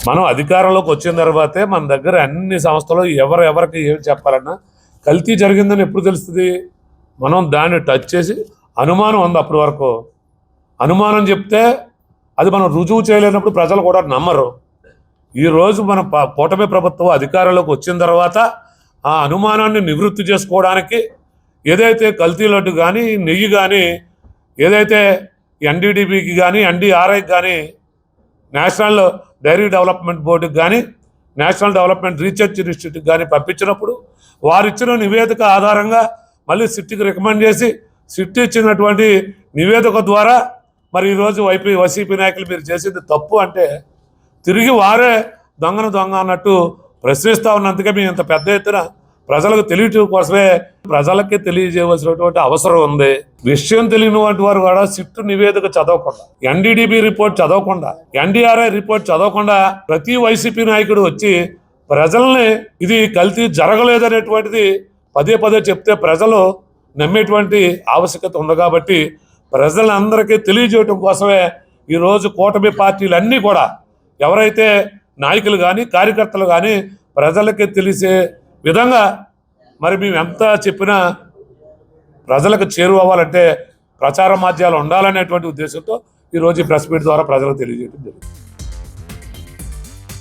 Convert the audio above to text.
మనం అధికారంలోకి వచ్చిన తర్వాతే మన దగ్గర అన్ని సంస్థలు ఎవరికి ఏం చెప్పాలన్నా కల్తీ జరిగిందని ఎప్పుడు తెలుస్తుంది? మనం దాన్ని టచ్ చేసి అనుమానం ఉంది. అప్పటి వరకు అనుమానం చెప్తే అది మనం రుజువు చేయలేనప్పుడు ప్రజలు కూడా నమ్మరు. ఈరోజు మన కూటమి ప్రభుత్వం అధికారంలోకి వచ్చిన తర్వాత ఆ అనుమానాన్ని నివృత్తి చేసుకోవడానికి ఏదైతే కల్తీ లడ్డు కానీ నెయ్యి కానీ ఏదైతే ఎన్డీడీబీకి కానీ ఎన్డీఆర్ఐకి కానీ నేషనల్ డైరీ డెవలప్మెంట్ బోర్డుకి కానీ నేషనల్ డెవలప్మెంట్ రీసెర్చ్ ఇన్స్టిట్యూట్కి కానీ పంపించినప్పుడు వారు ఇచ్చిన నివేదిక ఆధారంగా మళ్ళీ సిట్కి రికమెండ్ చేసి సిట్ ఇచ్చినటువంటి నివేదిక ద్వారా మరి ఈరోజు వైసీపీ నాయకులు మీరు చేసింది తప్పు అంటే తిరిగి వారే దొంగను దొంగ అన్నట్టు ప్రశ్నిస్తూ ఉన్నందుకే మేము ఇంత పెద్ద ఎత్తున ప్రజలకు తెలియటం కోసమే ప్రజలకి తెలియజేయవలసినటువంటి అవసరం ఉంది. విషయం తెలియనివంటి వారు కూడా సిట్టు నివేదిక చదవకుండా, ఎన్డీడీబీ రిపోర్ట్ చదవకుండా, ఎన్డీఆర్ఐ రిపోర్ట్ చదవకుండా ప్రతి వైసీపీ నాయకుడు వచ్చి ప్రజల్ని ఇది కల్తీ జరగలేదనేటువంటిది పదే పదే చెప్తే ప్రజలు నమ్మేటువంటి ఆవశ్యకత ఉంది. కాబట్టి ప్రజలందరికీ తెలియజేయటం కోసమే ఈరోజు కూటమి పార్టీలన్నీ కూడా ఎవరైతే నాయకులు కానీ కార్యకర్తలు కానీ ప్రజలకి తెలిసే విధంగా మరి మేము ఎంత చెప్పినా ప్రజలకు చేరువవ్వాలంటే ప్రచార మాధ్యాలు ఉండాలనేటువంటి ఉద్దేశంతో ఈరోజు ఈ ప్రెస్ మీట్ ద్వారా ప్రజలకు తెలియజేయడం జరిగింది.